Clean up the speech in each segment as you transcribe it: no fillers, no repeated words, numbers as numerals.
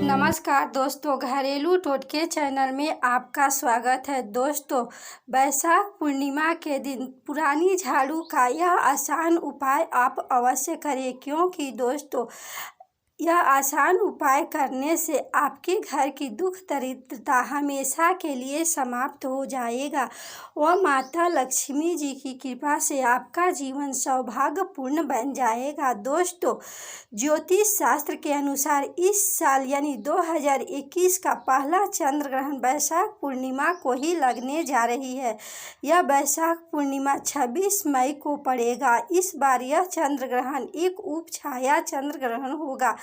नमस्कार दोस्तों, घरेलू टोटके चैनल में आपका स्वागत है। दोस्तों, बैसाख पूर्णिमा के दिन पुरानी झाड़ू का यह आसान उपाय आप अवश्य करें, क्योंकि दोस्तों यह आसान उपाय करने से आपके घर की दुख दरिद्रता हमेशा के लिए समाप्त हो जाएगा और माता लक्ष्मी जी की कृपा से आपका जीवन सौभाग्यपूर्ण बन जाएगा। दोस्तों, ज्योतिष शास्त्र के अनुसार इस साल यानी 2021 का पहला चंद्र ग्रहण बैसाख पूर्णिमा को ही लगने जा रही है। यह बैसाख पूर्णिमा 26 मई को पड़ेगा। इस बार यह चंद्र ग्रहण एक उपछाया चंद्र ग्रहण होगा।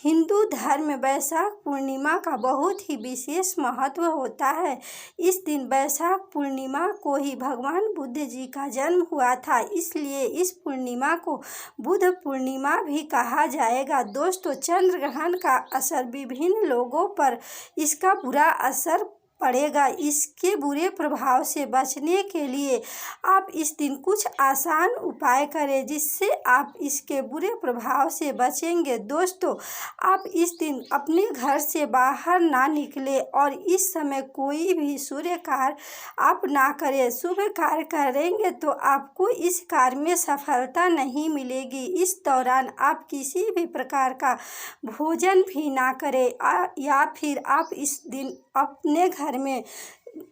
हिंदू धर्म में बैसाख पूर्णिमा का बहुत ही विशेष महत्व होता है। इस दिन बैसाख पूर्णिमा को ही भगवान बुद्ध जी का जन्म हुआ था, इसलिए इस पूर्णिमा को बुद्ध पूर्णिमा भी कहा जाएगा। दोस्तों, चंद्र ग्रहण का असर विभिन्न लोगों पर इसका बुरा असर पड़ेगा। इसके बुरे प्रभाव से बचने के लिए आप इस दिन कुछ आसान उपाय करें, जिससे आप इसके बुरे प्रभाव से बचेंगे। दोस्तों, आप इस दिन अपने घर से बाहर ना निकलें और इस समय कोई भी शुभ कार्य आप ना करें। शुभ कार्य करेंगे तो आपको इस कार्य में सफलता नहीं मिलेगी। इस दौरान आप किसी भी प्रकार का भोजन भी ना करें या फिर आप इस दिन अपने घर में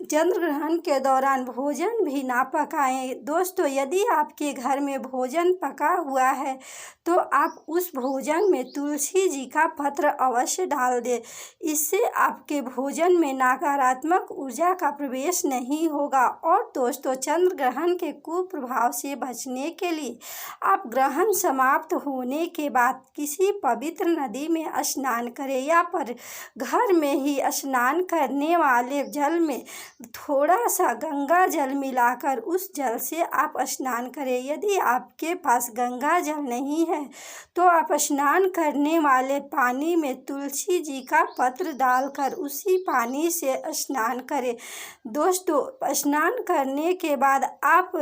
चंद्र ग्रहण के दौरान भोजन भी ना पकाएं। दोस्तों, यदि आपके घर में भोजन पका हुआ है तो आप उस भोजन में तुलसी जी का पत्र अवश्य डाल दें। इससे आपके भोजन में नकारात्मक ऊर्जा का प्रवेश नहीं होगा। और दोस्तों, चंद्र ग्रहण के कुप्रभाव से बचने के लिए आप ग्रहण समाप्त होने के बाद किसी पवित्र नदी में स्नान करें या पर घर में ही स्नान करने वाले जल में थोड़ा सा गंगा जल मिलाकर उस जल से आप स्नान करें। यदि आपके पास गंगा जल नहीं है तो आप स्नान करने वाले पानी में तुलसी जी का पत्र डालकर उसी पानी से स्नान करें। दोस्तों, स्नान करने के बाद आप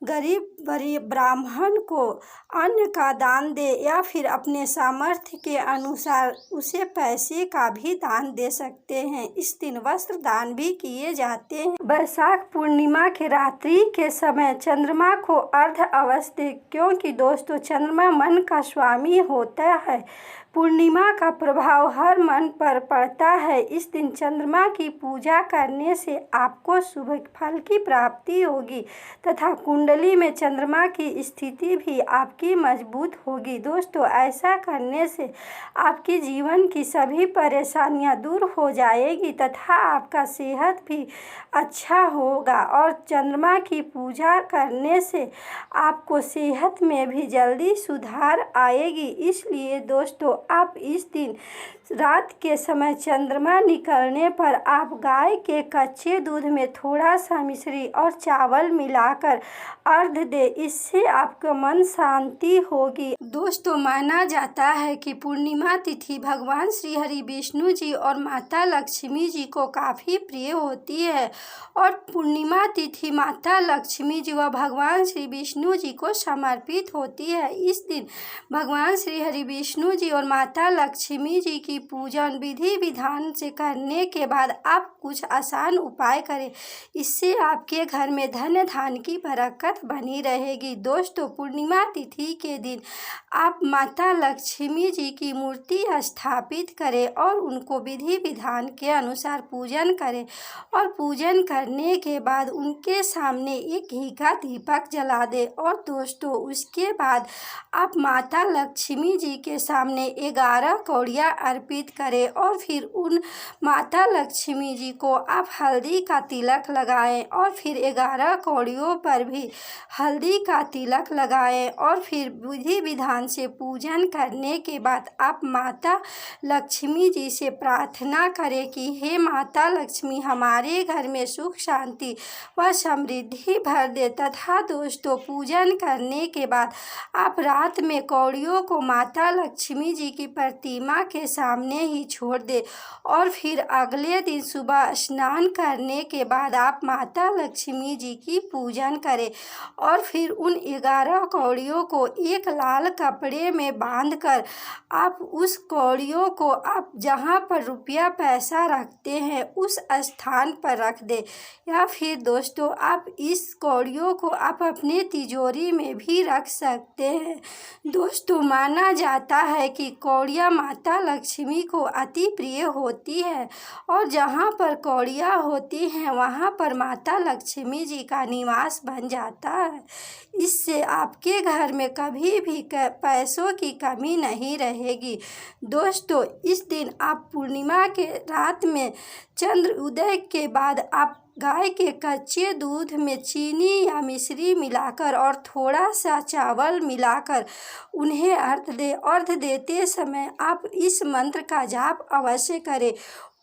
गरीब ब्राह्मण को अन्न का दान दें या फिर अपने सामर्थ्य के अनुसार उसे पैसे का भी दान दे सकते हैं। इस दिन वस्त्र दान भी किए जाते हैं। बैसाख पूर्णिमा के रात्रि के समय चंद्रमा को अर्घ्य अवश्य दें, क्योंकि दोस्तों चंद्रमा मन का स्वामी होता है। पूर्णिमा का प्रभाव हर मन पर पड़ता है। इस दिन चंद्रमा की पूजा करने से आपको शुभ फल की प्राप्ति होगी तथा कुंडली में चंद्रमा की स्थिति भी आपकी मजबूत होगी। दोस्तों, ऐसा करने से आपके जीवन की सभी परेशानियां दूर हो जाएगी तथा आपका सेहत भी अच्छा होगा। और चंद्रमा की पूजा करने से आपको सेहत में भी जल्दी सुधार आएगी। इसलिए दोस्तों, आप इस दिन रात के समय चंद्रमा निकलने पर आप गाय के कच्चे दूध में थोड़ा सा मिश्री और चावल मिलाकर अर्घ्य दे। इससे आपका मन शांति होगी। दोस्तों, माना जाता है कि पूर्णिमा तिथि भगवान श्री हरि विष्णु जी और माता लक्ष्मी जी को काफ़ी प्रिय होती है और पूर्णिमा तिथि माता लक्ष्मी जी व भगवान श्री विष्णु जी को समर्पित होती है। इस दिन भगवान श्री हरि विष्णु जी और माता लक्ष्मी जी की पूजन विधि विधान से करने के बाद आप कुछ आसान उपाय करें। इससे आपके घर में धन धान्य की बरकत बनी रहेगी। दोस्तों, पूर्णिमा तिथि के दिन आप माता लक्ष्मी जी की मूर्ति स्थापित करें और उनको विधि विधान के अनुसार पूजन करें और पूजन करने के बाद उनके सामने एक घी का दीपक जला दें। और दोस्तों, उसके बाद आप माता लक्ष्मी जी के सामने 11 कौड़ियाँ अर्पित करें और फिर उन माता लक्ष्मी जी को आप हल्दी का तिलक लगाएं और फिर 11 कौड़ियों पर भी हल्दी का तिलक लगाएं और फिर विधि विधान से पूजन करने के बाद आप माता लक्ष्मी जी से प्रार्थना करें कि हे माता लक्ष्मी, हमारे घर में सुख शांति व समृद्धि भर दे। तथा दोस्तों, पूजन करने के बाद आप रात में कौड़ियों को माता लक्ष्मी जी की प्रतिमा के सामने ही छोड़ दे और फिर अगले दिन सुबह स्नान करने के बाद आप माता लक्ष्मी जी की पूजन करें और फिर उन 11 कौड़ियों को एक लाल कपड़े में बांधकर आप उस कौड़ियों को आप जहाँ पर रुपया पैसा रखते हैं उस स्थान पर रख दें। या फिर दोस्तों आप इस कौड़ियों को आप अपने तिजोरी में भी रख सकते हैं। दोस्तों माना जाता है कि कौड़ियाँ माता लक्ष्मी को अति प्रिय होती है और जहाँ पर कौड़ियाँ होती हैं वहाँ पर माता लक्ष्मी जी का निवास बन जाता है। इससे आपके घर में कभी भी पैसों की कमी नहीं रहेगी। दोस्तों इस दिन आप पूर्णिमा के रात में चंद्र उदय के बाद आप गाय के कच्चे दूध में चीनी या मिश्री मिलाकर और थोड़ा सा चावल मिलाकर उन्हें अर्घ दें। अर्घ देते समय आप इस मंत्र का जाप अवश्य करें।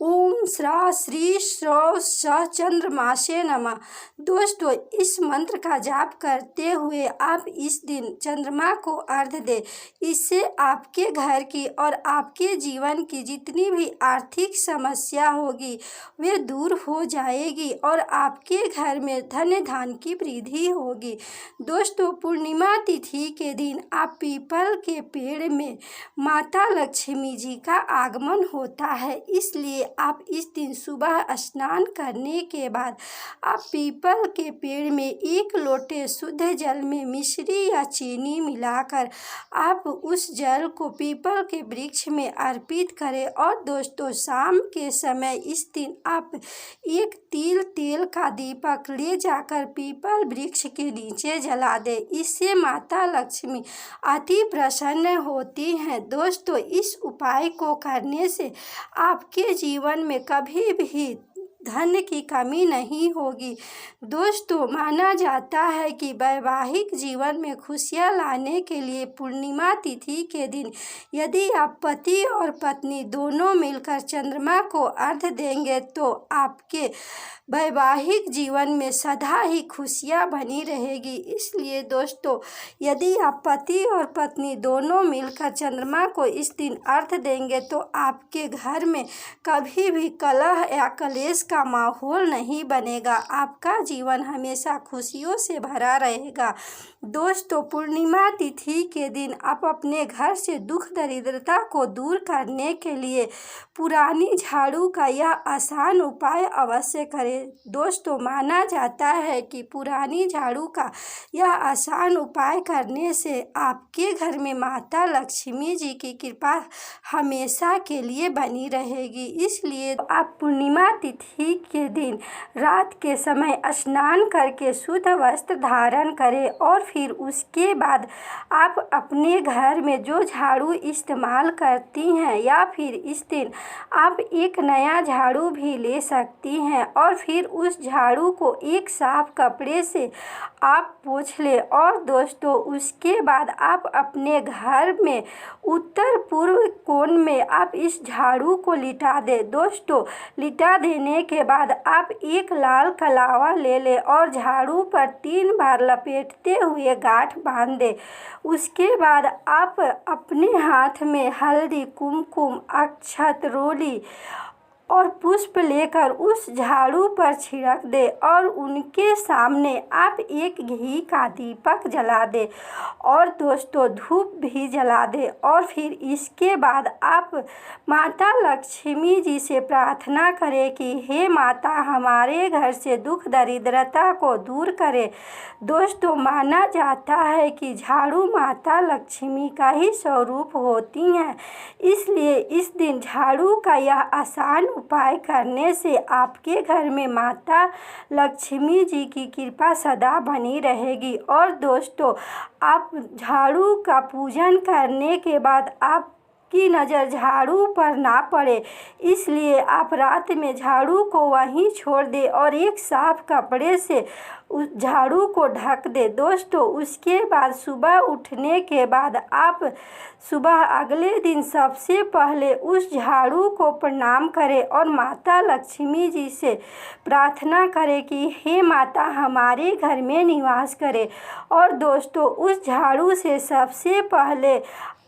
ओम श्रा श्री श्रौ स चंद्रमासे नमः। दोस्तों इस मंत्र का जाप करते हुए आप इस दिन चंद्रमा को अर्घ दें। इससे आपके घर की और आपके जीवन की जितनी भी आर्थिक समस्या होगी वे दूर हो जाएगी और आपके घर में धन धान की वृद्धि होगी। दोस्तों पूर्णिमा तिथि के दिन आप पीपल के पेड़ में माता लक्ष्मी जी का आगमन होता है, इसलिए आप इस दिन सुबह स्नान करने के बाद आप पीपल के पेड़ में 1 लोटे शुद्ध जल में मिश्री या चीनी मिलाकर आप उस जल को पीपल के वृक्ष में अर्पित करें। और दोस्तों शाम के समय इस दिन आप एक तिल तेल का दीपक ले जाकर पीपल वृक्ष के नीचे जला दें। इससे माता लक्ष्मी अति प्रसन्न होती हैं। दोस्तों इस उपाय को करने से आपके जीवन में कभी भी धन की कमी नहीं होगी। दोस्तों माना जाता है कि वैवाहिक जीवन में खुशियां लाने के लिए पूर्णिमा तिथि के दिन यदि आप पति और पत्नी दोनों मिलकर चंद्रमा को अर्घ देंगे तो आपके वैवाहिक जीवन में सदा ही खुशियां बनी रहेगी। इसलिए दोस्तों यदि आप पति और पत्नी दोनों मिलकर चंद्रमा को इस दिन अर्घ देंगे तो आपके घर में कभी भी कलह या कलेश का माहौल नहीं बनेगा। आपका जीवन हमेशा खुशियों से भरा रहेगा। दोस्तों पूर्णिमा तिथि के दिन आप अपने घर से दुख दरिद्रता को दूर करने के लिए पुरानी झाड़ू का यह आसान उपाय अवश्य करें। दोस्तों माना जाता है कि पुरानी झाड़ू का यह आसान उपाय करने से आपके घर में माता लक्ष्मी जी की कृपा हमेशा के लिए बनी रहेगी। इसलिए आप पूर्णिमा तिथि के दिन रात के समय स्नान करके शुद्ध वस्त्र धारण करें और फिर उसके बाद आप अपने घर में जो झाड़ू इस्तेमाल करती हैं या फिर इस दिन आप एक नया झाड़ू भी ले सकती हैं और फिर उस झाड़ू को एक साफ कपड़े से आप पोंछ लें। और दोस्तों उसके बाद आप अपने घर में उत्तर पूर्व कोण में आप इस झाड़ू को लिटा दें। दोस्तों लिटा देने के बाद आप एक लाल कलावा ले लें और झाड़ू पर 3 बार लपेटते हुए गांठ बांध दें। उसके बाद आप अपने हाथ में हल्दी, कुमकुम, अक्षत, रोली और पुष्प लेकर उस झाड़ू पर छिड़क दे और उनके सामने आप एक घी का दीपक जला दे और दोस्तों धूप भी जला दे। और फिर इसके बाद आप माता लक्ष्मी जी से प्रार्थना करें कि हे माता हमारे घर से दुख दरिद्रता को दूर करें। दोस्तों माना जाता है कि झाड़ू माता लक्ष्मी का ही स्वरूप होती हैं, इसलिए इस दिन झाड़ू का यह आसान उपाय करने से आपके घर में माता लक्ष्मी जी की कृपा सदा बनी रहेगी। और दोस्तों आप झाड़ू का पूजन करने के बाद आपकी नज़र झाड़ू पर ना पड़े, इसलिए आप रात में झाड़ू को वहीं छोड़ दें और एक साफ कपड़े से उस झाड़ू को ढक दे। दोस्तों उसके बाद सुबह उठने के बाद आप सुबह अगले दिन सबसे पहले उस झाड़ू को प्रणाम करें और माता लक्ष्मी जी से प्रार्थना करें कि हे माता हमारे घर में निवास करें। और दोस्तों उस झाड़ू से सबसे पहले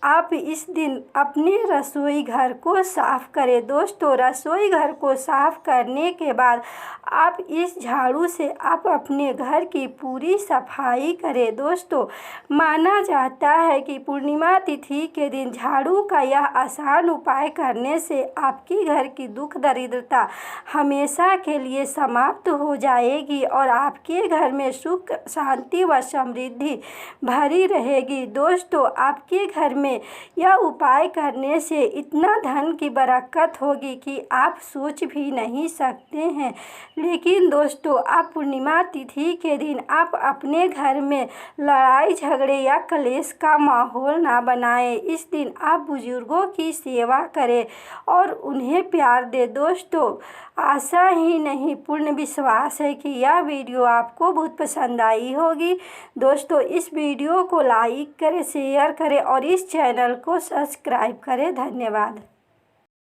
आप इस दिन अपने रसोई घर को साफ़ करें। दोस्तों, रसोई घर को साफ़ करने के बाद आप इस झाड़ू से आप अपने घर की पूरी सफाई करें। दोस्तों, माना जाता है कि पूर्णिमा तिथि के दिन झाड़ू का यह आसान उपाय करने से आपके घर की दुख दरिद्रता हमेशा के लिए समाप्त हो जाएगी और आपके घर में सुख, शांति व समृद्धि भरी रहेगी। दोस्तों, आपके घर में यह उपाय करने से इतना धन की बरकत होगी कि आप सोच भी नहीं सकते हैं। लेकिन दोस्तों, आप पूर्णिमा तिथि के दिन आप अपने घर में लड़ाई झगड़े या कलेश का माहौल ना बनाएं। इस दिन आप बुजुर्गों की सेवा करें और उन्हें प्यार दें। दोस्तों, आशा ही नहीं पूर्ण विश्वास है कि यह वीडियो आपको बहुत पसंद आई होगी। दोस्तों, इस वीडियो को लाइक करें, शेयर करें और इस चैनल को सब्सक्राइब करें। धन्यवाद।